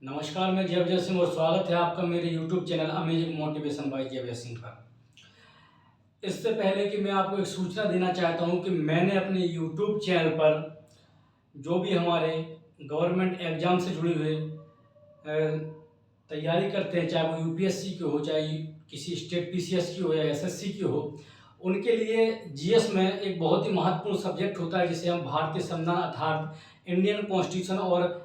नमस्कार, मैं जय सिंह और स्वागत है आपका मेरे YouTube channel amazing motivation by Jai Singh पर। इससे पहले कि मैं आपको एक सूचना देना चाहता हूं कि मैंने अपने YouTube चैनल पर जो भी हमारे गवर्नमेंट एग्ज़ाम से जुड़े हुए तैयारी करते हैं, चाहे वो यूपीएससी की हो, चाहे किसी स्टेट पीसीएस की हो या एसएससी की हो, उनके लिए जीएस में एक बहुत ही महत्वपूर्ण सब्जेक्ट होता है जिसे हम भारतीय संविधान अर्थात इंडियन कॉन्स्टिट्यूशन और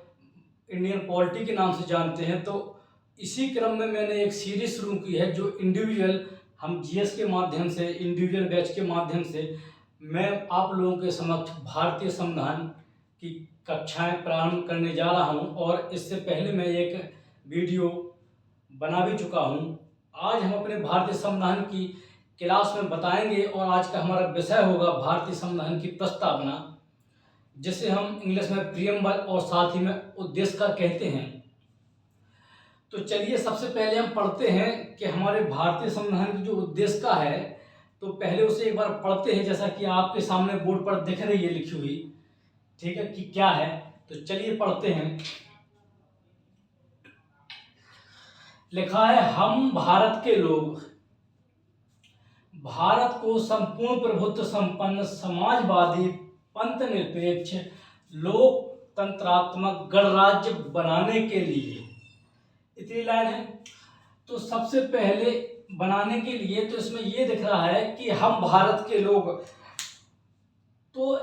इंडियन पॉलिटी के नाम से जानते हैं। तो इसी क्रम में मैंने एक सीरीज शुरू की है जो इंडिविजुअल हम जीएस के माध्यम से, इंडिविजुअल बैच के माध्यम से मैं आप लोगों के समक्ष भारतीय संविधान की कक्षाएं प्रारंभ करने जा रहा हूं। और इससे पहले मैं एक वीडियो बना भी चुका हूं। आज हम अपने भारतीय संविधान की क्लास में बताएंगे और आज का हमारा विषय होगा भारतीय संविधान की प्रस्तावना, जिसे हम इंग्लिश में प्रीएम्बल और साथ ही में उद्देश्य का कहते हैं। तो चलिए सबसे पहले हम पढ़ते हैं कि हमारे भारतीय संविधान की जो उद्देश्य का है, तो पहले उसे एक बार पढ़ते हैं जैसा कि आपके सामने बोर्ड पर दिख रही है लिखी हुई, ठीक है, कि क्या है। तो चलिए पढ़ते हैं। लिखा है, हम भारत के लोग भारत को संपूर्ण प्रभुत्व संपन्न समाजवादी पंथ निरपेक्ष लोकतंत्रात्मक गणराज्य बनाने के लिए, इतनी लाइन है। तो सबसे पहले बनाने के लिए तो इसमें ये दिख रहा है कि हम भारत के लोग, तो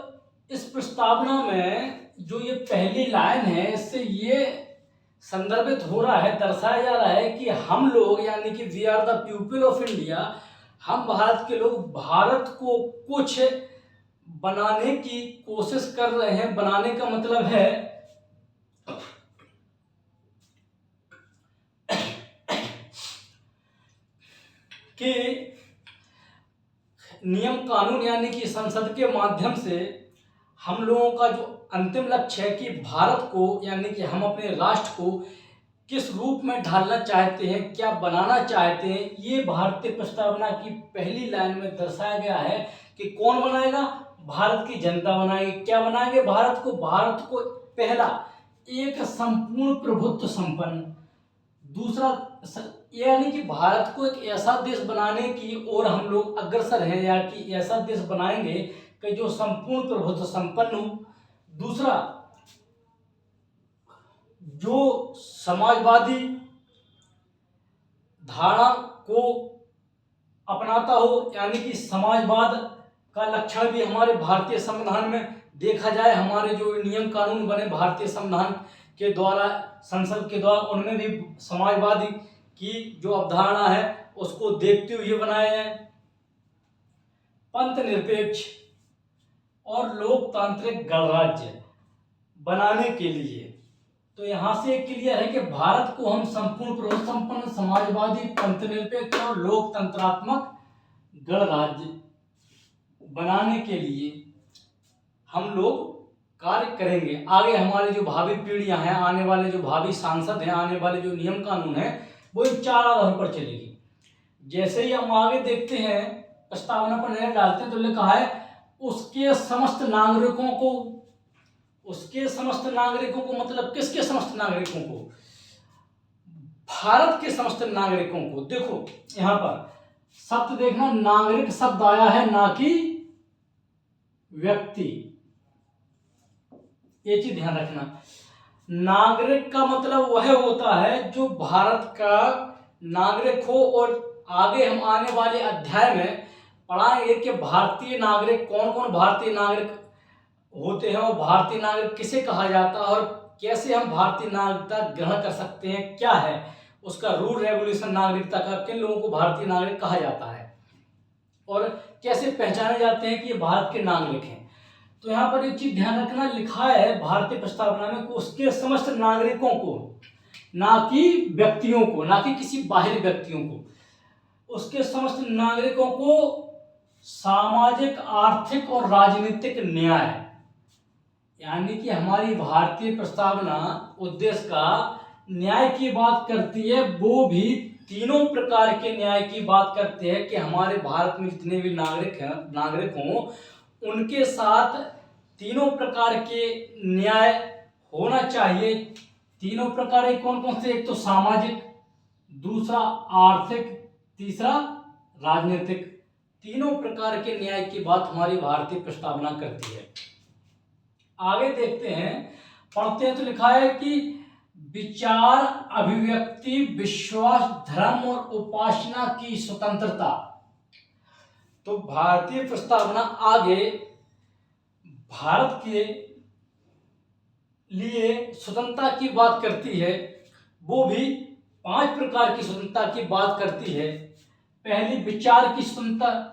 इस प्रस्तावना में जो ये पहली लाइन है इससे ये संदर्भित हो रहा है, दर्शाया जा रहा है कि हम लोग यानी कि we are the people of India, हम भारत के लोग भारत को कुछ बनाने की कोशिश कर रहे हैं। बनाने का मतलब है कि नियम कानून यानी कि संसद के माध्यम से हम लोगों का जो अंतिम लक्ष्य है कि भारत को यानी कि हम अपने राष्ट्र को किस रूप में ढालना चाहते हैं, क्या बनाना चाहते हैं, ये भारतीय प्रस्तावना की पहली लाइन में दर्शाया गया है। कि कौन बनाएगा? भारत की जनता बनाएगी। क्या बनाएंगे? भारत को पहला एक संपूर्ण प्रभुत्व संपन्न, दूसरा यानी कि भारत को एक ऐसा देश बनाने की ओर हम लोग अग्रसर हैं, या कि ऐसा देश बनाएंगे कि जो संपूर्ण प्रभुत्व संपन्न हो। दूसरा, जो समाजवादी धारणा को अपनाता हो, यानी कि समाजवाद का लक्षण भी हमारे भारतीय संविधान में देखा जाए। हमारे जो नियम कानून बने भारतीय संविधान के द्वारा, संसद के द्वारा, उनमें भी समाजवादी की जो अवधारणा है उसको देखते हुए बनाए जाए। पंथ निरपेक्ष और लोकतांत्रिक गणराज्य बनाने के लिए, तो यहाँ से क्लियर है कि भारत को हम संपूर्ण प्रभुत्व संपन्न समाजवादी पंथ निरपेक्ष और लोकतंत्रात्मक गणराज्य बनाने के लिए हम लोग कार्य करेंगे। आगे हमारी जो भावी पीढ़ियां हैं, आने वाले जो भावी सांसद हैं, आने वाले जो नियम कानून हैं, वो इन चार आधारों पर चलेगी। जैसे ही हम आगे देखते हैं, प्रस्तावना पर नजर डालते हैं, तो लिखा है उसके समस्त नागरिकों को, उसके समस्त नागरिकों को मतलब किसके समस्त नागरिकों को? भारत के समस्त नागरिकों को। देखो यहां पर शब्द देखना, नागरिक शब्द आया है, ना कि व्यक्ति, ये चीज ध्यान रखना। नागरिक का मतलब वह होता है जो भारत का नागरिक हो। और आगे हम आने वाले अध्याय में पढ़ाएंगे कि भारतीय नागरिक कौन कौन भारतीय नागरिक होते हैं और भारतीय नागरिक किसे कहा जाता है और कैसे हम भारतीय नागरिकता ग्रहण कर सकते हैं, क्या है उसका रूल रेगुलेशन नागरिकता का, किन लोगों को भारतीय नागरिक कहा जाता है और कैसे पहचाने जाते हैं कि ये भारत के नागरिक हैं। तो यहाँ पर एक चीज ध्यान रखना, लिखा है भारतीय प्रस्तावना में उसके समस्त नागरिकों को, ना कि व्यक्तियों को, ना कि किसी बाहरी व्यक्तियों को, उसके समस्त नागरिकों को सामाजिक, आर्थिक और राजनीतिक न्याय, यानी कि हमारी भारतीय प्रस्तावना उद्देश्य का न्याय की बात करती है। वो भी तीनों प्रकार के न्याय की बात करते हैं कि हमारे भारत में जितने भी नागरिक हों उनके साथ तीनों प्रकार के न्याय होना चाहिए। तीनों प्रकार के कौन कौन से? एक तो सामाजिक, दूसरा आर्थिक, तीसरा राजनीतिक। तीनों प्रकार के न्याय की बात हमारी भारतीय प्रस्तावना करती है। आगे देखते हैं, पढ़ते हैं तो लिखा है कि विचार, अभिव्यक्ति, विश्वास, धर्म और उपासना की स्वतंत्रता। तो भारतीय प्रस्तावना आगे भारत के लिए स्वतंत्रता की बात करती है, वो भी 5 प्रकार की स्वतंत्रता की बात करती है। पहली विचार की स्वतंत्रता,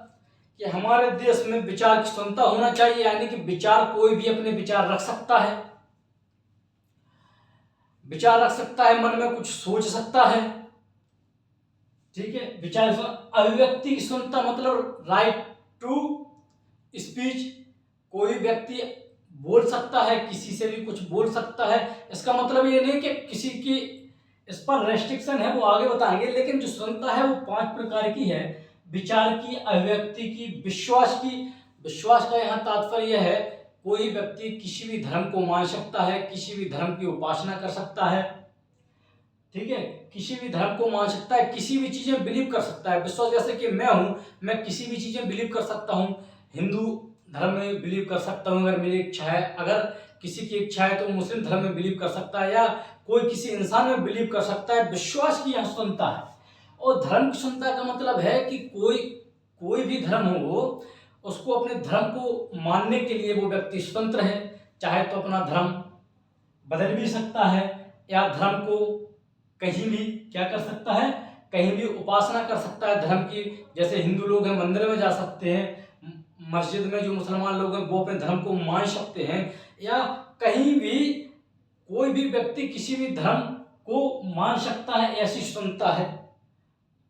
कि हमारे देश में विचार की स्वतंत्रता होना चाहिए, यानी कि विचार कोई भी अपने विचार रख सकता है, विचार रख सकता है, मन में कुछ सोच सकता है, ठीक है। विचार। अभिव्यक्ति की स्वतंत्रता मतलब राइट टू स्पीच, कोई व्यक्ति बोल सकता है, किसी से भी कुछ बोल सकता है। इसका मतलब ये नहीं कि किसी की इस पर रेस्ट्रिक्शन है, वो आगे बताएंगे, लेकिन जो स्वतंत्रता है वो 5 प्रकार की है। विचार की, अभिव्यक्ति की, विश्वास की। विश्वास का यहाँ तात्पर्य है कोई व्यक्ति किसी भी धर्म को मान सकता है, किसी भी धर्म की उपासना कर सकता है, ठीक है, किसी भी धर्म को मान सकता है, किसी भी चीज में बिलीव कर सकता है। विश्वास जैसे कि मैं हूं, मैं किसी भी चीज में बिलीव कर सकता हूं, हिंदू धर्म में बिलीव कर सकता हूं अगर मेरी इच्छा है, अगर किसी की इच्छा है तो मुस्लिम धर्म में बिलीव कर सकता है, या कोई किसी इंसान में बिलीव कर सकता है। विश्वास की यहाँ स्वतंत्रता है। और धर्म की स्वतंत्रता का मतलब है कि कोई भी धर्म हो, उसको अपने धर्म को मानने के लिए वो व्यक्ति स्वतंत्र है, चाहे तो अपना धर्म बदल भी सकता है, या धर्म को कहीं भी क्या कर सकता है, कहीं भी उपासना कर सकता है धर्म की। जैसे हिंदू लोग हैं मंदिर में जा सकते हैं, मस्जिद में जो मुसलमान लोग हैं वो अपने धर्म को मान सकते हैं, या कहीं भी कोई भी व्यक्ति किसी भी धर्म को मान सकता है, ऐसी स्वतंत्रता है।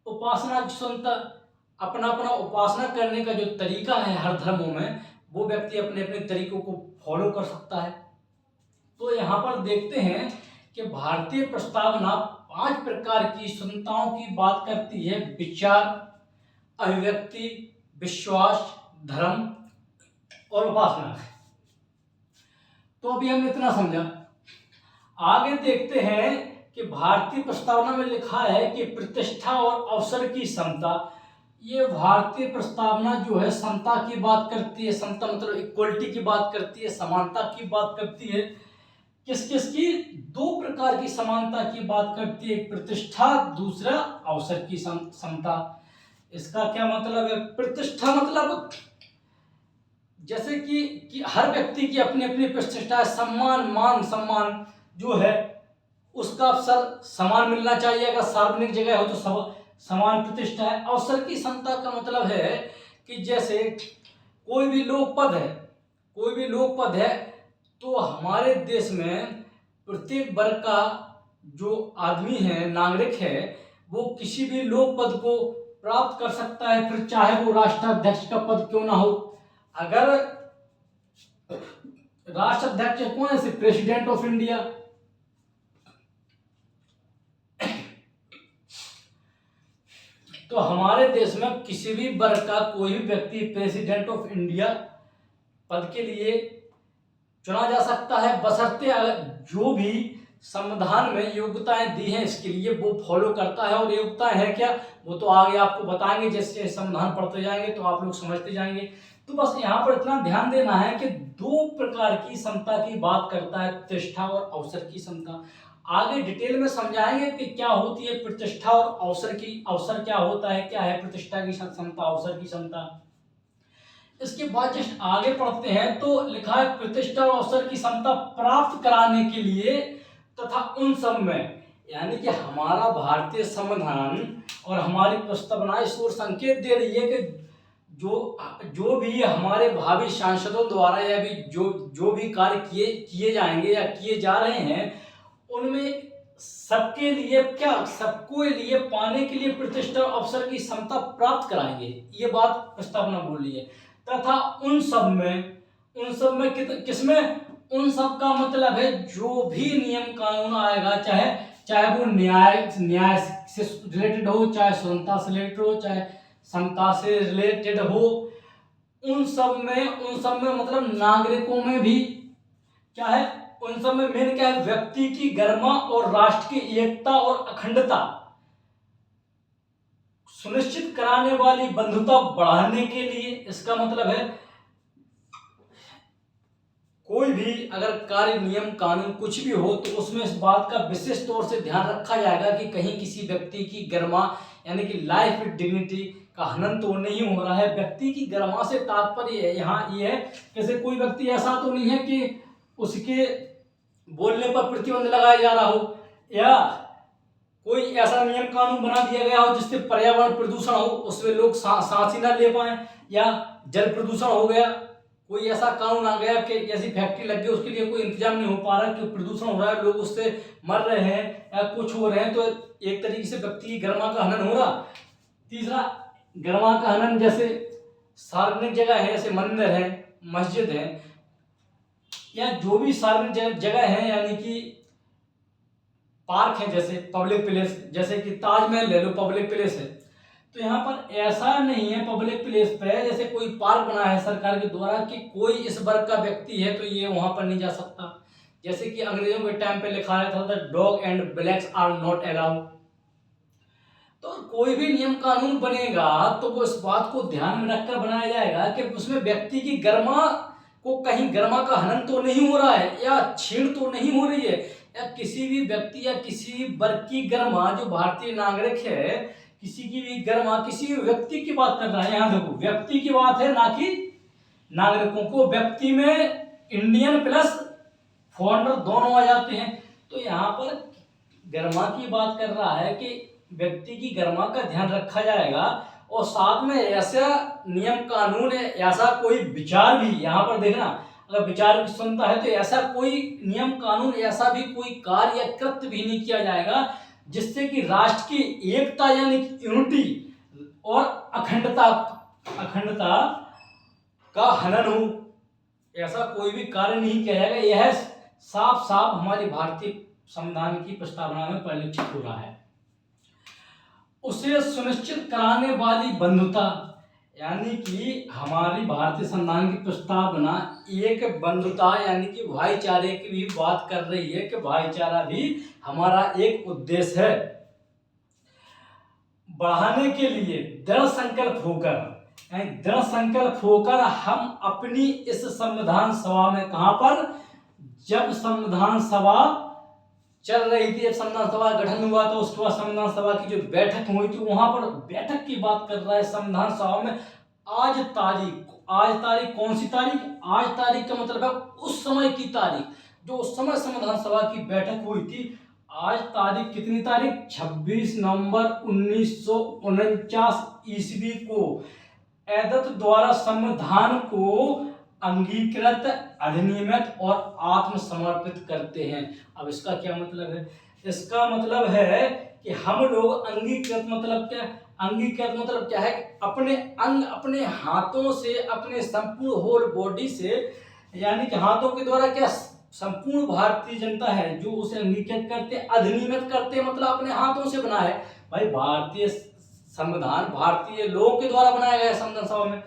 उपासना की स्वतंत्रता, अपना अपना उपासना करने का जो तरीका है हर धर्मों में, वो व्यक्ति अपने अपने तरीकों को फॉलो कर सकता है। तो यहाँ पर देखते हैं कि भारतीय प्रस्तावना 5 प्रकार की स्वतंत्रताओं की बात करती है। विचार, अभिव्यक्ति, विश्वास, धर्म और उपासना। तो अभी हमने इतना समझा। आगे देखते हैं कि भारतीय प्रस्तावना में लिखा है कि प्रतिष्ठा और अवसर की समता। ये भारतीय प्रस्तावना जो है समता की बात करती है। समता मतलब इक्वलिटी की बात करती है, समानता की बात करती है। किस किस की? 2 प्रकार की समानता की बात करती है, प्रतिष्ठा, दूसरा अवसर की समता। इसका क्या मतलब है? प्रतिष्ठा मतलब जैसे कि हर व्यक्ति की अपनी अपनी प्रतिष्ठा है, सम्मान, मान सम्मान जो है उसका अवसर समान मिलना चाहिए। अगर सार्वजनिक जगह हो तो समान प्रतिष्ठा है। अवसर की समता का मतलब है कि जैसे कोई भी लोक पद है तो हमारे देश में प्रत्येक वर्ग का जो आदमी है, नागरिक है, वो किसी भी लोक पद को प्राप्त कर सकता है, फिर चाहे वो राष्ट्राध्यक्ष का पद क्यों ना हो। अगर राष्ट्राध्यक्ष कौन है? President of India. तो हमारे देश में किसी भी वर्ग का कोई भी व्यक्ति प्रेसिडेंट ऑफ इंडिया पद के लिए चुना जा सकता है, बशर्ते जो भी संविधान में योग्यताएं दी हैं इसके लिए वो फॉलो करता है। और योग्यताएं हैं क्या, वो तो आगे आपको बताएंगे, जैसे संविधान पढ़ते जाएंगे तो आप लोग समझते जाएंगे। तो बस यहाँ पर इतना ध्यान देना है कि 2 प्रकार की समता की बात करता है, प्रतिष्ठा और अवसर की समता। आगे डिटेल में समझाएंगे कि क्या होती है प्रतिष्ठा और अवसर की, अवसर क्या होता है, क्या है प्रतिष्ठा की समता, अवसर की समता। इसके बाद जस्ट आगे पढ़ते हैं तो लिखा है प्रतिष्ठा और अवसर की समता प्राप्त कराने के लिए तथा उन सब में, यानी कि हमारा भारतीय संविधान और हमारी प्रस्तावना इस ओर संकेत दे रही है कि जो भी हमारे भावी सांसदों द्वारा या भी जो भी कार्य किए जाएंगे या किए जा रहे हैं, उनमें सबके लिए सबको लिए पाने के लिए प्रतिष्ठा अवसर की समता प्राप्त कराएंगे, ये बात प्रस्तावना बोल रही है। तथा उन सब में किसमें? उन सब का मतलब है जो भी नियम कानून आएगा, चाहे वो न्याय से रिलेटेड हो, चाहे स्वतंत्रता से रिलेटेड हो, चाहे समता से रिलेटेड हो, उन सब में मतलब नागरिकों में भी क्या है, उन सब में मेन क्या है, व्यक्ति की गरिमा और राष्ट्र की एकता और अखंडता सुनिश्चित कराने वाली बंधुता बढ़ाने के लिए। इसका मतलब है कोई भी अगर कार्य, नियम, कानून कुछ भी हो तो उसमें इस बात का विशेष तौर से ध्यान रखा जाएगा कि कहीं किसी व्यक्ति की गरिमा यानी कि लाइफ विद डिग्निटी का हनन तो नहीं हो रहा है। व्यक्ति की गरिमा से तात्पर्य यहाँ ये है, जैसे कोई व्यक्ति ऐसा तो नहीं है कि उसके बोलने पर प्रतिबंध लगाया जा रहा हो, या कोई ऐसा नियम कानून बना दिया गया हो जिससे पर्यावरण प्रदूषण हो, उसमें लोग सांस ही ना ले पाए, या जल प्रदूषण हो गया, कोई ऐसा कानून आ गया कि ऐसी फैक्ट्री लग गई उसके लिए कोई इंतजाम नहीं हो पा रहा कि प्रदूषण हो रहा है, लोग उससे मर रहे हैं या कुछ हो रहे हैं, तो एक तरीके से व्यक्ति की गरिमा का हनन हो रहा। तीसरा, गरिमा का हनन जैसे सार्वजनिक जगह है, जैसे मंदिर है, मस्जिद है, या जो भी सार्वजनिक जगह है यानी कि पार्क है, जैसे पब्लिक प्लेस, जैसे कि ताजमहल ले लो, पब्लिक प्लेस है। तो यहाँ पर ऐसा नहीं है पब्लिक प्लेस पे जैसे कोई पार्क बना है सरकार के द्वारा कि कोई इस वर्ग का व्यक्ति है तो ये वहां पर नहीं जा सकता। जैसे कि अंग्रेजों के टाइम पे लिखा रहता था dog and blacks are not allowed. तो कोई भी नियम कानून बनेगा तो वो इस बात को ध्यान में रखकर बनाया जाएगा कि उसमें व्यक्ति की गरिमा को कहीं गरिमा का हनन तो नहीं हो रहा है या छीण तो नहीं हो रही है, या किसी भी व्यक्ति या किसी वर्ग की गरिमा, जो भारतीय नागरिक है, किसी की भी गरिमा, किसी भी व्यक्ति की बात कर रहा है। यहाँ देखो व्यक्ति की बात है, ना कि नागरिकों को। व्यक्ति में इंडियन प्लस फॉरेनर दोनों आ जाते हैं। तो यहाँ पर गरिमा की बात कर रहा है कि व्यक्ति की गरिमा का ध्यान रखा जाएगा, और साथ में ऐसा नियम कानून है, ऐसा कोई विचार भी, यहाँ पर देखना अगर विचार की सुनता है तो ऐसा कोई नियम कानून, ऐसा भी कोई कार्य या कृत्य भी नहीं किया जाएगा जिससे कि राष्ट्र की एकता यानी यूनिटी और अखंडता का हनन हो। ऐसा कोई भी कार्य नहीं किया जाएगा। यह साफ साफ हमारी भारतीय संविधान की प्रस्तावना में परिलक्षित हो रहा है। उसे सुनिश्चित कराने वाली बंधुता, यानी कि हमारी भारतीय संविधान की प्रस्तावना एक बंधुता यानी कि भाईचारे की भी बात कर रही है कि भाईचारा भी हमारा एक उद्देश्य है। बढ़ाने के लिए दृढ़ संकल्प होकर हम अपनी इस संविधान सभा में, कहां पर, जब संविधान सभा चल रही थी, जब संविधान सभा गठन हुआ तो उसके बाद संविधान सभा की जो बैठक हुई थी वहां पर बैठक की बात कर रहा है संविधान सभा में। आज तारीख कौन सी तारीख? आज तारीख का मतलब है उस समय की तारीख, जो उस समय संविधान सभा की बैठक हुई थी। आज तारीख कितनी तारीख? 26 नवंबर 1949 ईस्वी को एदत द्वारा संविधान को अंगीकृत, अधिनियमित और आत्मसमर्पित करते हैं। अब इसका क्या मतलब है? इसका मतलब है कि हम लोग अंगीकृत मतलब क्या? अंगीकृत मतलब क्या है कि अपने अंग, अपने हाथों से, अपने संपूर्ण होल बॉडी से, यानी कि हाथों के द्वारा क्या संपूर्ण भारतीय जनता है जो उसे अंगीकृत करते, अधिनियमित करते, मतलब अपने हाथों से बना है। भाई भारतीय संविधान भारतीय लोगों के द्वारा बनाया गया है। संविधान सभा में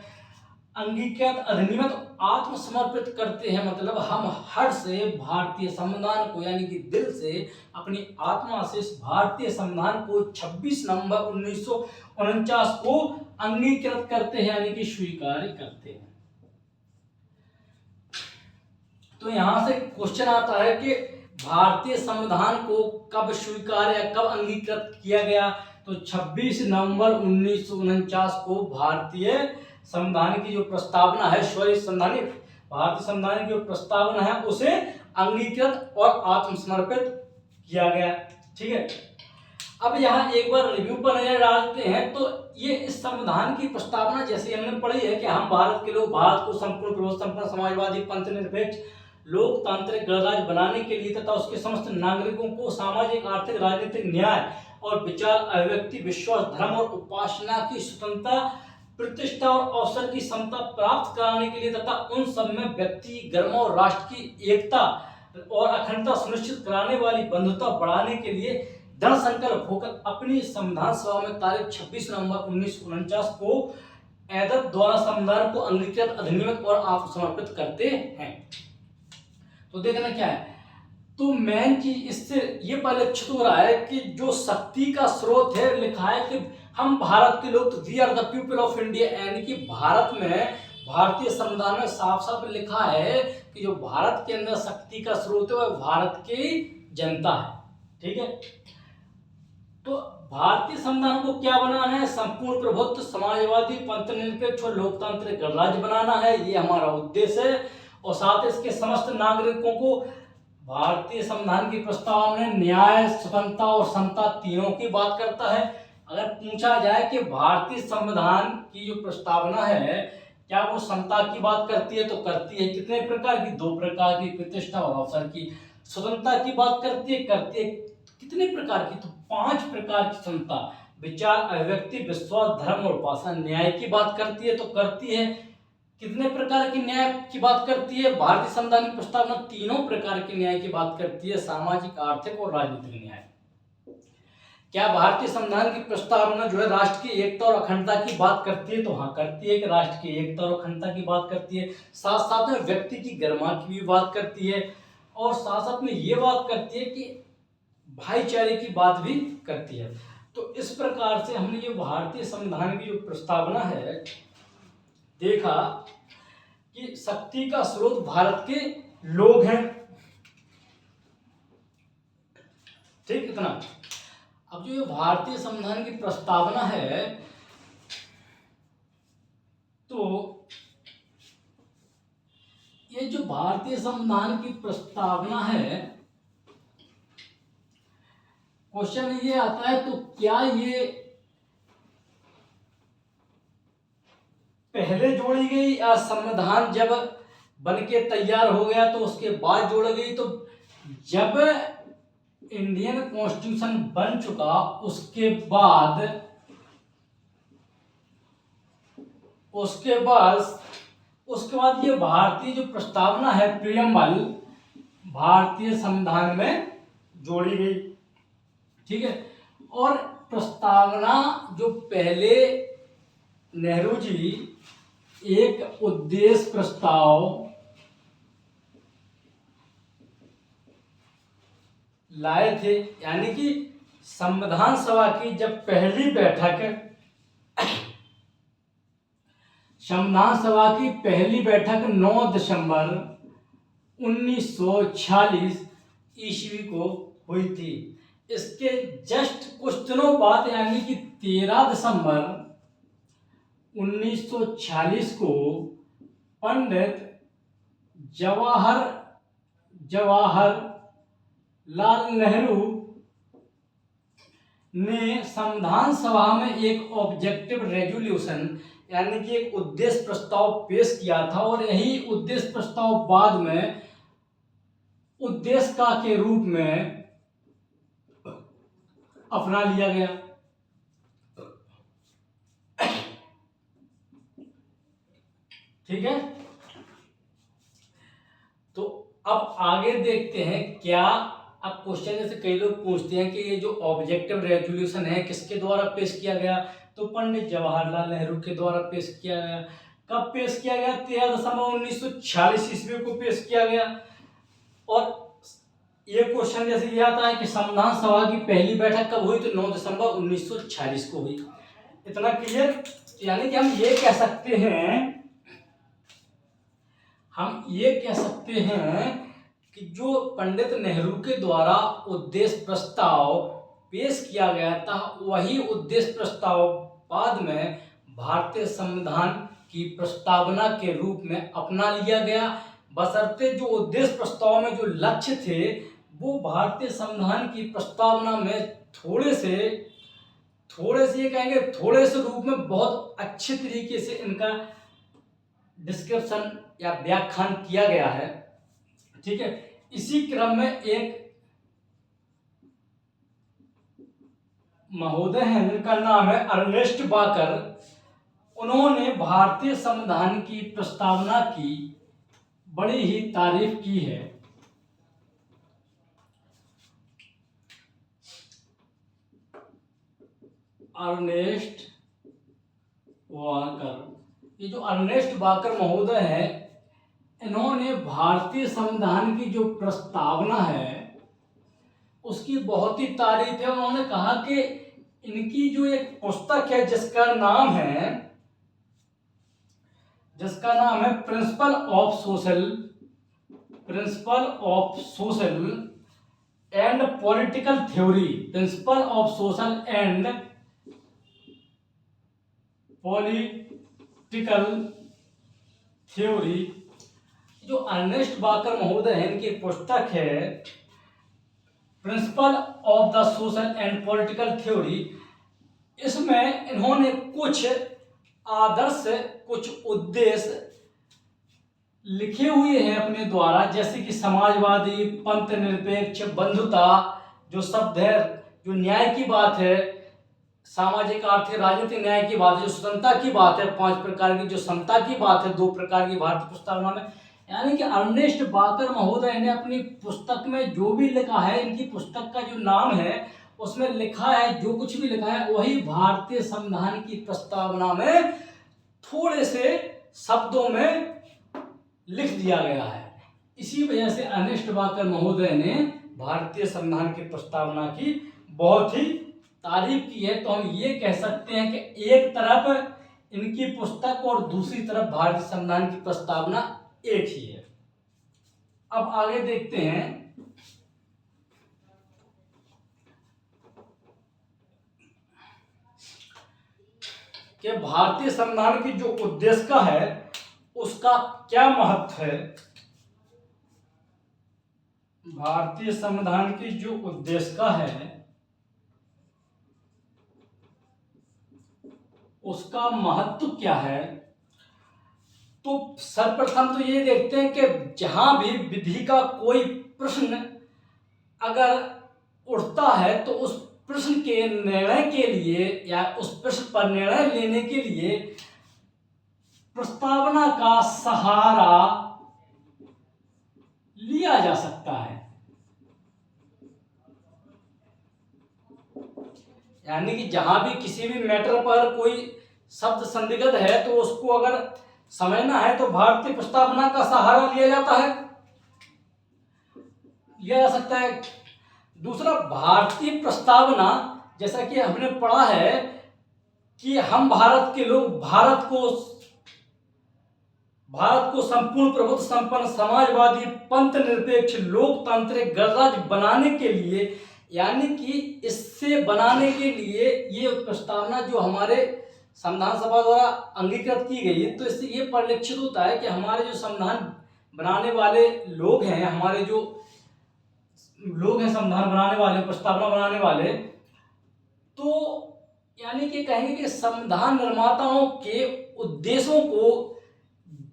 अंगीकृत, अधिनियमित, आत्मसमर्पित करते हैं, मतलब हम हर से भारतीय संविधान को यानी कि दिल से, अपनी आत्मा से इस भारतीय संविधान को 26 नवंबर 1949 को अंगीकृत करते हैं, यानी कि स्वीकार करते हैं। तो यहां से क्वेश्चन आता है कि भारतीय संविधान को कब स्वीकार या कब अंगीकृत किया गया? तो 26 नवंबर 1949 को भारतीय संविधान की जो प्रस्तावना है, भारतीय संविधान की जो प्रस्तावना है उसे अंगीकृत और आत्मसमर्पित किया गया। ठीक है, अब यहाँ एक बार रिव्यू पर नजर डालते हैं। तो ये इस संविधान की प्रस्तावना जैसे हमने पढ़ी है कि हम भारत के लोग भारत को संपूर्ण प्रभुत्व संपन्न समाजवादी पंथ निरपेक्ष लोकतांत्रिक गणराज्य बनाने के लिए तथा उसके समस्त नागरिकों को सामाजिक, आर्थिक, राजनीतिक न्याय और विचार, अभिव्यक्ति, विश्वास, धर्म और उपासना की स्वतंत्रता, प्रतिष्ठा और अवसर की समता प्राप्त कराने के लिए तथा उन सब में व्यक्ति की गरिमा और राष्ट्र की एकता और अखंडता सुनिश्चित कराने वाली बंधुता बढ़ाने के लिए दृढ़ संकल्प होकर अपनी संविधान सभा में तारीख 26 नवंबर 1949 को एदत द्वारा संविधान को अंगीकृत, अधिनियमित और आत्मसमर्पित करते हैं। तो देखना क्या है, तो मेन चीज इससे ये परिलक्षित हो रहा है कि जो शक्ति का स्रोत है, लिखा है कि हम भारत के लोग, तो we are the people of India, यानी कि भारत में, भारतीय संविधान में साफ साफ लिखा है कि जो भारत के अंदर शक्ति का स्रोत है वह भारत की जनता है। ठीक है, तो भारतीय संविधान को क्या बनाना है? संपूर्ण प्रभुत्व, समाजवादी, पंथनिरपेक्ष और लोकतांत्रिक गणराज्य बनाना है, ये हमारा उद्देश्य है। और साथ इसके समस्त नागरिकों को, भारतीय संविधान की प्रस्तावना में न्याय, स्वतंत्रता और समता तीनों की बात करता है। अगर पूछा जाए कि भारतीय संविधान की जो प्रस्तावना है क्या वो समता की बात करती है, तो करती है। कितने प्रकार की? 2 प्रकार की, प्रतिष्ठा और अवसर की। स्वतंत्रता की बात करती है कितने प्रकार की? तो 5 प्रकार की स्वतंत्रता, विचार, अभिव्यक्ति, विश्वास, धर्म और उपासना। न्याय की बात करती है, तो करती है। कितने प्रकार की न्याय की बात करती है? भारतीय संविधान की प्रस्तावना तीनों प्रकार के न्याय की बात करती है, सामाजिक, आर्थिक और राजनीतिक न्याय। क्या भारतीय संविधान की प्रस्तावना जो है राष्ट्र की एकता और अखंडता की बात करती है? तो हाँ, करती है कि राष्ट्र की एकता और अखंडता की बात करती है। साथ साथ में व्यक्ति की गरिमा की भी बात करती है, और साथ साथ में ये बात करती है कि भाईचारे की बात भी करती है। तो इस प्रकार से हमने ये भारतीय संविधान की जो प्रस्तावना है देखा कि शक्ति का स्रोत भारत के लोग हैं। ठीक, इतना। अब जो ये भारतीय संविधान की प्रस्तावना है, तो ये जो भारतीय संविधान की प्रस्तावना है, क्वेश्चन ये आता है, तो क्या ये पहले जोड़ी गई या संविधान जब बनके तैयार हो गया तो उसके बाद जोड़ी गई? तो जब इंडियन कॉन्स्टिट्यूशन बन चुका उसके बाद ये भारतीय जो प्रस्तावना है, प्रियम्बल, भारतीय संविधान में जोड़ी गई। ठीक है, और प्रस्तावना जो पहले नेहरू जी एक उद्देश्य प्रस्ताव लाए थे, यानी कि संविधान सभा की जब पहली बैठक, संविधान सभा की पहली बैठक 9 दिसंबर 1946 ईस्वी को हुई थी। इसके जस्ट कुछ दिनों बाद, यानी कि 13 दिसंबर 1946 को पंडित जवाहरलाल नेहरू ने संविधान सभा में एक ऑब्जेक्टिव रेजोल्यूशन, यानी कि एक उद्देश्य प्रस्ताव पेश किया था, और यही उद्देश्य प्रस्ताव बाद में उद्देश्य का के रूप में अपना लिया गया। ठीक है, तो अब आगे देखते हैं क्या। अब क्वेश्चन जैसे कई लोग पूछते हैं कि ये जो ऑब्जेक्टिव रेजोल्यूशन है किसके द्वारा पेश किया गया, तो पंडित जवाहरलाल नेहरू के द्वारा पेश किया गया। कब पेश किया गया? 13 दिसंबर 1946 ईस्वी को पेश किया गया। और ये क्वेश्चन जैसे ये आता है कि संविधान सभा की पहली बैठक कब हुई, तो 9 दिसंबर 1946 को हुई। इतना क्लियर? यानी कि हम ये कह सकते हैं कि जो पंडित नेहरू के द्वारा उद्देश्य प्रस्ताव पेश किया गया था, वही उद्देश्य प्रस्ताव बाद में भारतीय संविधान की प्रस्तावना के रूप में अपना लिया गया, बशर्ते जो उद्देश्य प्रस्ताव में जो लक्ष्य थे वो भारतीय संविधान की प्रस्तावना में थोड़े से ये कहेंगे, थोड़े से रूप में बहुत अच्छे तरीके से इनका डिस्क्रिप्शन या व्याख्यान किया गया है। ठीक है, इसी क्रम में एक महोदय हैं जिनका नाम है अर्नेस्ट बाकर, उन्होंने भारतीय संविधान की प्रस्तावना की बड़ी ही तारीफ की है। अर्नेस्ट वाकर, ये जो अर्नेस्ट वाकर महोदय हैं, इन्होंने भारतीय संविधान की जो प्रस्तावना है उसकी बहुत ही तारीफ है। उन्होंने कहा कि इनकी जो एक पुस्तक है जिसका नाम है principle of social and political theory, principle of social and political theory, जो अर्नेस्ट बाकर महोदय हैं, इनकी पुस्तक है principle of the social and political theory. इसमें इन्होंने कुछ आदर्श, कुछ उद्देश्य लिखे हुए हैं अपने द्वारा, जैसे कि समाजवादी, पंथ निरपेक्ष, बंधुता, जो शब्द है, जो न्याय की बात है, सामाजिक आर्थिक राजनीतिक न्याय की बात है, जो स्वतंत्रता की बात है, 5 प्रकार की जो समता की बात है, 2 प्रकार की भारतीय प्रस्तावना में। यानी कि अर्नेस्ट बाकर महोदय ने अपनी पुस्तक में जो भी लिखा है, इनकी पुस्तक का जो नाम है उसमें लिखा है, जो कुछ भी लिखा है वही भारतीय संविधान की प्रस्तावना में थोड़े से शब्दों में लिख दिया गया है। इसी वजह से अर्नेस्ट बाकर महोदय ने भारतीय संविधान की प्रस्तावना की बहुत ही तारीफ की है। तो हम ये कह सकते हैं कि एक तरफ इनकी पुस्तक और दूसरी तरफ भारतीय संविधान की प्रस्तावना एक ही है। अब आगे देखते हैं कि भारतीय संविधान की जो उद्देश्य है उसका क्या महत्व है। भारतीय संविधान की जो उद्देश्य है उसका महत्व क्या है। तो सर्वप्रथम तो ये देखते हैं कि जहां भी विधि का कोई प्रश्न अगर उठता है तो उस प्रश्न के निर्णय के लिए या उस प्रश्न पर निर्णय लेने के लिए प्रस्तावना का सहारा लिया जा सकता है। यानी कि जहां भी किसी भी मैटर पर कोई शब्द संदिग्ध है तो उसको अगर समझना है तो भारतीय प्रस्तावना का सहारा लिया जा सकता है। दूसरा, भारतीय प्रस्तावना, जैसा कि हमने पढ़ा है कि हम भारत के लोग भारत को संपूर्ण प्रभुत्व संपन्न समाजवादी पंथ निरपेक्ष लोकतांत्रिक गणराज्य बनाने के लिए, यानी कि इससे बनाने के लिए ये प्रस्तावना जो हमारे संविधान सभा द्वारा अंगीकृत की गई है, तो इससे ये परिलक्षित होता है कि हमारे जो संविधान बनाने वाले लोग हैं, हमारे जो लोग हैं संविधान बनाने वाले, प्रस्तावना बनाने वाले, तो यानी कि कहेंगे कि संविधान निर्माताओं के उद्देश्यों को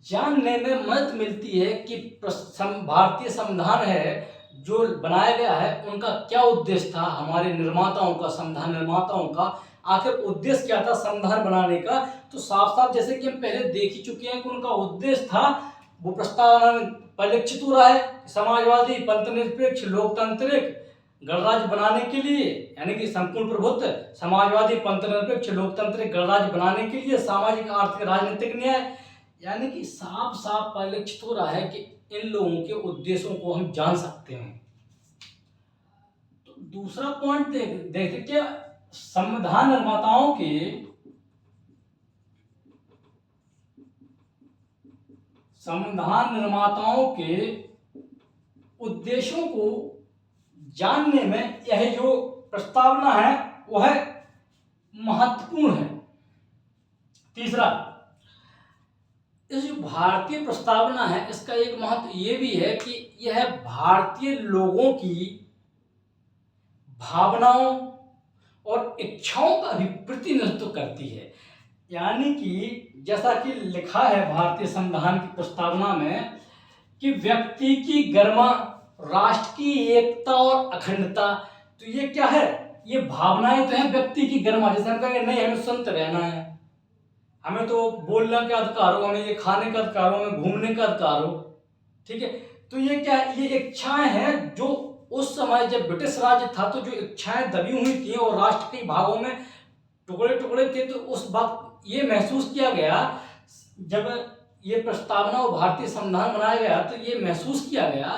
जानने में मदद मिलती है कि भारतीय संविधान है जो बनाया गया है उनका क्या उद्देश्य था। हमारे निर्माताओं का, संविधान निर्माताओं का आखिर उद्देश्य क्या था संविधान बनाने का। तो साफ साफ जैसे कि हम पहले देख ही चुके हैं कि उनका उद्देश्य था, वो प्रस्तावना में परिलक्षित हो रहा है, समाजवादी पंथ निरपेक्ष लोकतांत्रिक गणराज्य बनाने के लिए, यानी कि संपूर्ण प्रभुत्व समाजवादी पंथ निरपेक्ष लोकतांत्रिक गणराज्य बनाने के लिए सामाजिक आर्थिक राजनीतिक न्याय, यानी कि साफ साफ परिलक्षित हो रहा है कि इन लोगों के उद्देश्यों को हम जान सकते हैं। तो दूसरा पॉइंट देखते कि संविधान निर्माताओं के उद्देश्यों को जानने में यह जो प्रस्तावना है वह महत्वपूर्ण है। तीसरा, इस जो भारतीय प्रस्तावना है इसका एक महत्व ये भी है कि यह भारतीय लोगों की भावनाओं और इच्छाओं का भी प्रतिनिधित्व करती है। यानी कि जैसा कि लिखा है भारतीय संविधान की प्रस्तावना में कि व्यक्ति की गरिमा, राष्ट्र की एकता और अखंडता, तो ये क्या है, ये भावनाएं तो हैं व्यक्ति की गरिमा। जैसे हम कहेंगे नहीं हमें संत रहना है, हमें तो बोलने का अधिकार हो, हमें ये खाने का अधिकार हो, हमें घूमने का अधिकार हो, ठीक है। तो ये क्या है, ये इच्छाएं हैं जो उस समय जब ब्रिटिश राज्य था तो जो इच्छाएं दबी हुई थी और राष्ट्र के भागों में टुकड़े टुकड़े थे, तो उस वक्त ये महसूस किया गया जब ये प्रस्तावना और भारतीय संविधान बनाया गया तो ये महसूस किया गया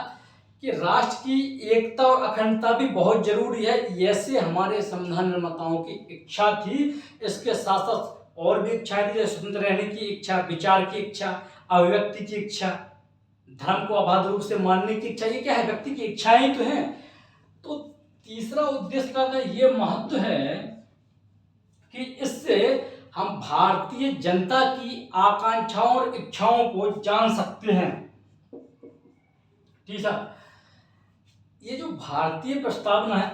कि राष्ट्र की एकता और अखंडता भी बहुत जरूरी है। ऐसे हमारे संविधान निर्माताओं की इच्छा थी। इसके साथ साथ और भी इच्छाएं थी, जैसे स्वतंत्र रहने की इच्छा, विचार की इच्छा, अभिव्यक्ति की इच्छा, धर्म को अबाध रूप से मानने की इच्छा। ये क्या है? व्यक्ति की इच्छाएं तो हैं। तो तीसरा उद्देश्य का ये महत्व है कि इससे हम भारतीय जनता की आकांक्षाओं और इच्छाओं को जान सकते हैं। तीसरा, ये जो भारतीय प्रस्तावना है,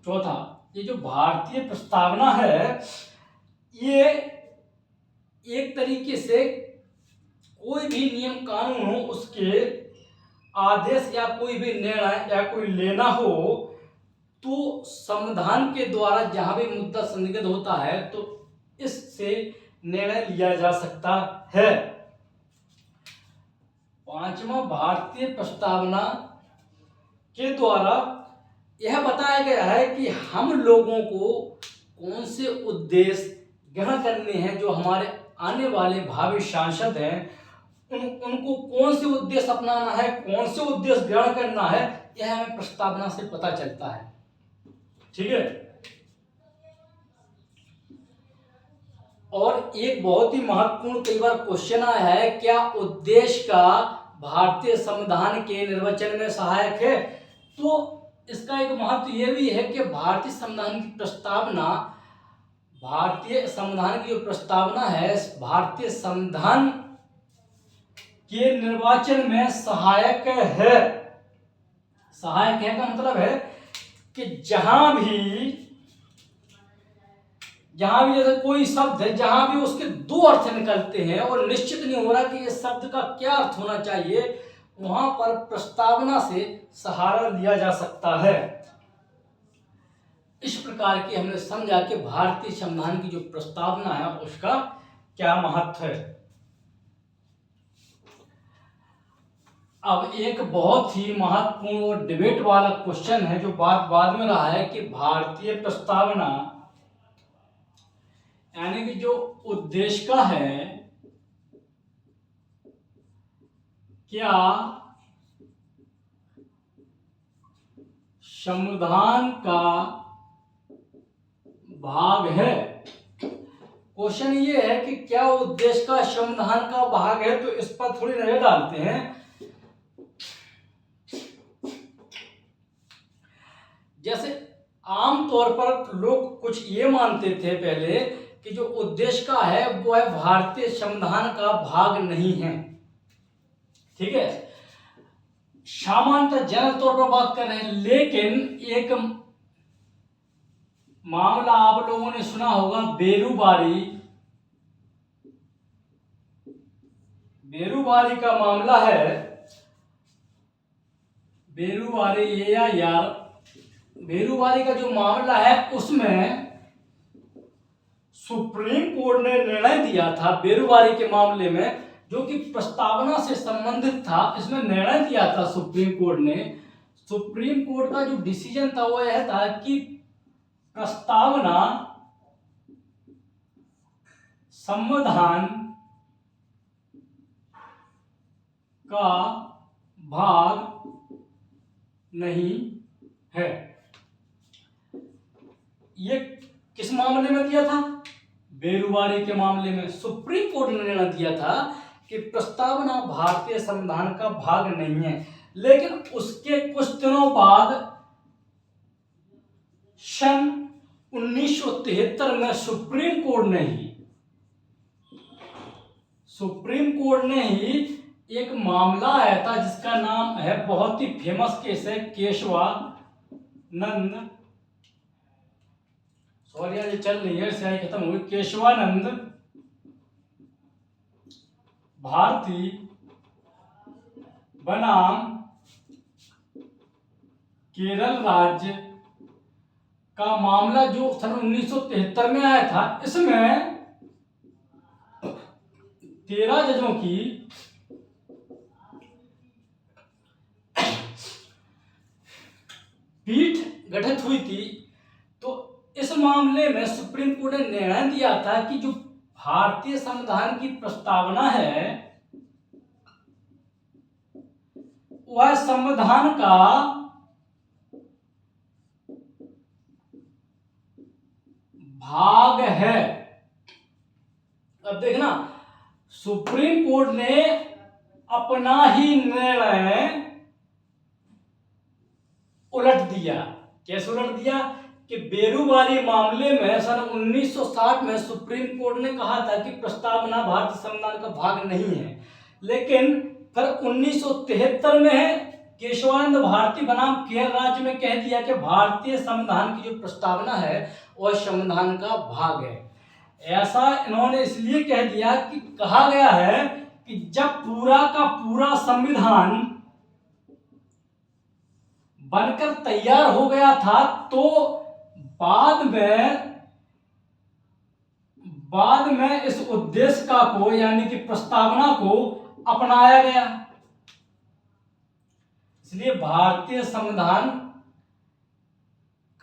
चौथा, ये जो भारतीय प्रस्तावना है ये एक तरीके से कोई भी नियम कानून हो, उसके आदेश या कोई भी निर्णय या कोई लेना हो तो संविधान के द्वारा जहां भी मुद्दा संदिग्ध होता है तो इससे निर्णय लिया जा सकता है। पांचवा, भारतीय प्रस्तावना के द्वारा यह बताया गया है कि हम लोगों को कौन से उद्देश्य ग्रहण करने हैं, जो हमारे आने वाले भावी सांसद हैं उनको कौन से उद्देश्य अपनाना है, कौन से उद्देश्य ग्रहण करना है, यह हमें प्रस्तावना से पता चलता है। ठीक है। और एक बहुत ही महत्वपूर्ण कई बार क्वेश्चन आया है, क्या उद्देश्य का भारतीय संविधान के निर्वचन में सहायक है? तो इसका एक महत्व यह भी है कि भारतीय संविधान की प्रस्तावना, भारतीय संविधान की जो प्रस्तावना है भारतीय संविधान के निर्वाचन में सहायक है। सहायक है का मतलब है कि जहां भी जैसे कोई शब्द है, जहां भी उसके दो अर्थ निकलते हैं और निश्चित नहीं हो रहा कि इस शब्द का क्या अर्थ होना चाहिए, वहां पर प्रस्तावना से सहारा लिया जा सकता है। इस प्रकार की हमने समझा कि भारतीय संविधान की जो प्रस्तावना है उसका क्या महत्व है। अब एक बहुत ही महत्वपूर्ण और डिबेट वाला क्वेश्चन है जो बाद में रहा है कि भारतीय प्रस्तावना यानी कि जो उद्देश्य का है, क्या संविधान का भाग है? क्वेश्चन ये है कि क्या उद्देश्य का संविधान का भाग है, तो इस पर थोड़ी नजर डालते हैं। जैसे आमतौर पर लोग कुछ ये मानते थे पहले कि जो उद्देश्य का है वो है भारतीय संविधान का भाग नहीं है। ठीक है, सामान्यतः जनरल तौर पर बात कर रहे हैं, लेकिन एक मामला आप लोगों ने सुना होगा, बेरूबारी का मामला है। बेरूबारी का जो मामला है उसमें सुप्रीम कोर्ट ने निर्णय दिया था बेरूबारी के मामले में, जो कि प्रस्तावना से संबंधित था। इसमें निर्णय दिया था सुप्रीम कोर्ट ने। सुप्रीम कोर्ट का जो डिसीजन था वो यह था कि प्रस्तावना संविधान का भाग नहीं है। ये किस मामले में दिया था? बेरूबारी के मामले में सुप्रीम कोर्ट ने निर्णय दिया था कि प्रस्तावना भारतीय संविधान का भाग नहीं है। लेकिन उसके कुछ दिनों बाद सन 1973 में सुप्रीम कोर्ट ने ही एक मामला आया था जिसका नाम है, बहुत ही फेमस केस है, केशवानंद, सॉरी यार ये चल रही है, स्याही खत्म हो गई, केशवानंद भारती बनाम केरल राज्य का मामला जो सन 1973 में आया था। इसमें 13 जजों की पीठ गठित हुई थी। तो इस मामले में सुप्रीम कोर्ट ने निर्णय दिया था कि जो भारतीय संविधान की प्रस्तावना है वह संविधान का भाग है। अब देखना, सुप्रीम कोर्ट ने अपना ही निर्णय उलट दिया। कैसे उलट दिया कि बेरूवाली मामले में सन 1960 में सुप्रीम कोर्ट ने कहा था कि प्रस्तावना भारतीय संविधान का भाग नहीं है, लेकिन फिर 1973 में केशवानंद भारती बनाम केरल राज्य में कह दिया कि भारतीय संविधान की जो प्रस्तावना है वह संविधान का भाग है। ऐसा इन्होंने इसलिए कह दिया कि कहा गया है कि जब पूरा का पूरा संविधान बनकर तैयार हो गया था तो बाद में इस उद्देश्य को यानी कि प्रस्तावना को अपनाया गया। इसलिए भारतीय संविधान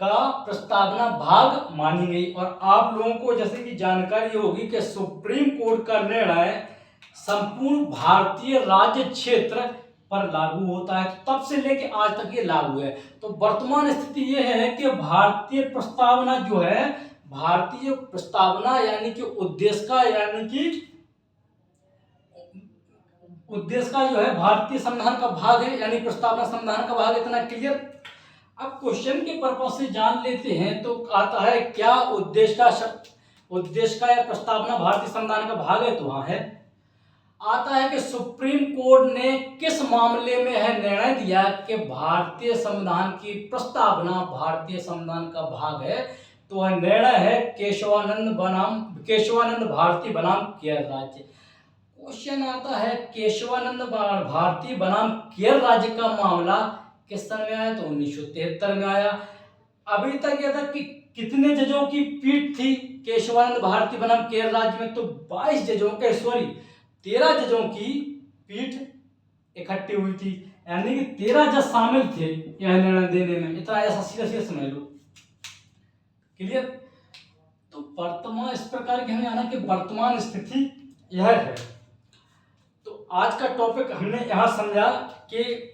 का प्रस्तावना भाग मानी गई। और आप लोगों को जैसे कि जानकारी होगी कि सुप्रीम कोर्ट का निर्णय संपूर्ण भारतीय राज्य क्षेत्र पर लागू होता है, तब से लेके आज तक ये लागू है। तो वर्तमान स्थिति ये है कि भारतीय प्रस्तावना जो है, भारतीय प्रस्तावना यानी कि उद्देश्य का जो है भारतीय संविधान का भाग है, यानी प्रस्तावना संविधान का भाग। इतना क्लियर। अब क्वेश्चन के पर्पज से जान लेते हैं तो आता है क्या उद्देश्य का या प्रस्तावना भारतीय संविधान का भाग है, तो हाँ है। आता है कि सुप्रीम कोर्ट ने किस मामले में है निर्णय दिया कि भारतीय संविधान की प्रस्तावना भारतीय संविधान का भाग है, तो वह निर्णय है केशवानंद भारती बनाम केरल राज्य। क्वेश्चन आता है केशवानंद भारती बनाम केरल राज्य का मामला किस सन में आया, तो 1973 में आया। अभी तक यह था कि कितने जजों की पीठ थी केशवानंद भारती बनाम केरल राज्य में, तो 22 जजों के 13 जजों की पीठ इकट्ठी हुई थी, यानी कि 13 जज शामिल थे यह निर्णय देने में। इतना ऐसा सीधा समझ लो। क्लियर। तो वर्तमान इस प्रकार की हमें आना कि वर्तमान स्थिति यह है। तो आज का टॉपिक हमने यहां समझा कि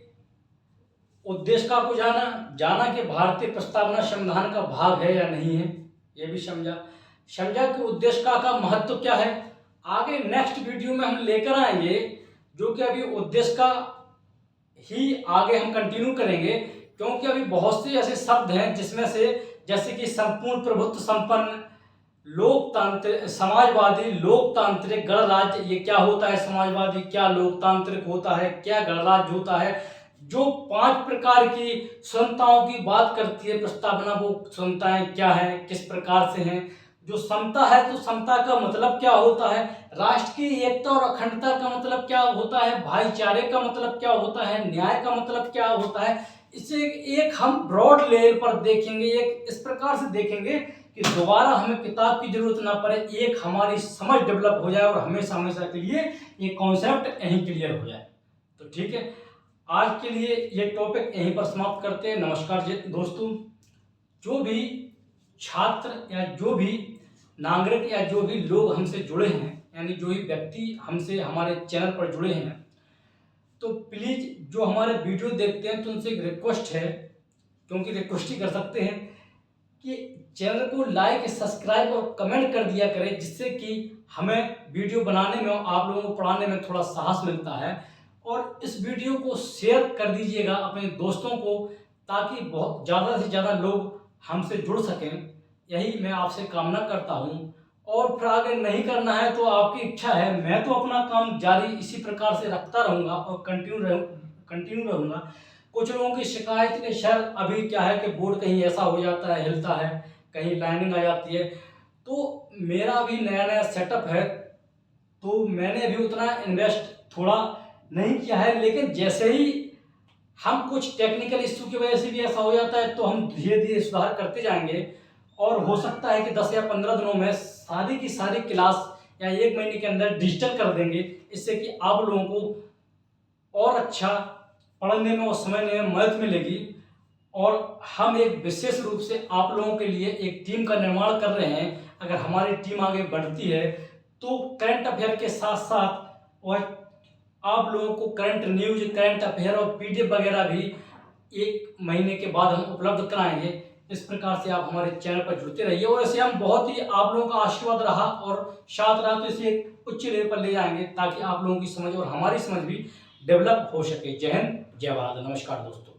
उद्देश्य को जाना कि भारतीय प्रस्तावना संविधान का भाग है या नहीं है, यह भी समझा कि उद्देश्य का महत्व क्या है। आगे नेक्स्ट वीडियो में हम लेकर आएंगे, जो कि अभी उद्देश्य का ही आगे हम कंटिन्यू करेंगे, क्योंकि अभी बहुत से ऐसे शब्द हैं जिसमें से जैसे कि संपूर्ण प्रभुत्व संपन्न, लोकतांत्रिक, समाजवादी, लोकतांत्रिक, गणराज्य, ये क्या होता है समाजवादी, क्या लोकतांत्रिक होता है, क्या गणराज्य होता है। जो 5 प्रकार की स्वतंत्रताओं की बात करती है प्रस्तावना, वो स्वतंत्रताएं क्या हैं, किस प्रकार से हैं। जो समता है, तो समता का मतलब क्या होता है, राष्ट्र की एकता और अखंडता का मतलब क्या होता है, भाईचारे का मतलब क्या होता है, न्याय का मतलब क्या होता है। इसे एक हम ब्रॉड लेवल पर देखेंगे, एक इस प्रकार से देखेंगे कि दोबारा हमें किताब की जरूरत ना पड़े, एक हमारी समझ डेवलप हो जाए और हमेशा के लिए ये कॉन्सेप्ट यहीं क्लियर हो जाए। तो ठीक है, आज के लिए ये टॉपिक यहीं पर समाप्त करते हैं। नमस्कार दोस्तों। जो भी छात्र या जो भी नागरिक या जो भी लोग हमसे जुड़े हैं, यानी जो भी व्यक्ति हमसे हमारे चैनल पर जुड़े हैं, तो प्लीज़ जो हमारे वीडियो देखते हैं तो उनसे एक रिक्वेस्ट है, क्योंकि रिक्वेस्ट ही कर सकते हैं, कि चैनल को लाइक, सब्सक्राइब और कमेंट कर दिया करें, जिससे कि हमें वीडियो बनाने में और आप लोगों को पढ़ाने में थोड़ा साहस मिलता है। और इस वीडियो को शेयर कर दीजिएगा अपने दोस्तों को, ताकि बहुत ज़्यादा से ज़्यादा लोग हमसे जुड़ सकें। यही मैं आपसे कामना करता हूँ। और फिर आगे नहीं करना है तो आपकी इच्छा है, मैं तो अपना काम जारी इसी प्रकार से रखता रहूँगा और कंटिन्यू रहूँगा। कुछ लोगों की शिकायत के सर अभी क्या है कि बोर्ड कहीं ऐसा हो जाता है, हिलता है, कहीं लाइनिंग आ जाती है। तो मेरा अभी नया सेटअप है, तो मैंने अभी उतना इन्वेस्ट थोड़ा नहीं किया है, लेकिन जैसे ही हम कुछ टेक्निकल इश्यू की वजह से भी ऐसा हो जाता है तो हम धीरे धीरे सुधार करते जाएंगे। और हो सकता है कि 10 या 15 दिनों में सारी की सारी क्लास या 1 महीने के अंदर डिजिटल कर देंगे, इससे कि आप लोगों को और अच्छा पढ़ने में और समझने में मदद मिलेगी। और हम एक विशेष रूप से आप लोगों के लिए एक टीम का निर्माण कर रहे हैं। अगर हमारी टीम आगे बढ़ती है तो करंट अफेयर के साथ साथ और आप लोगों को करंट न्यूज, करंट अफेयर और पीडीएफ वगैरह भी 1 महीने के बाद हम उपलब्ध कराएंगे। इस प्रकार से आप हमारे चैनल पर जुड़ते रहिए और ऐसे हम बहुत ही आप लोगों का आशीर्वाद रहा और साथ रहा तो इसे एक उच्च लेवल पर ले जाएंगे, ताकि आप लोगों की समझ और हमारी समझ भी डेवलप हो सके। जय हिंद, जय भारत, नमस्कार दोस्तों।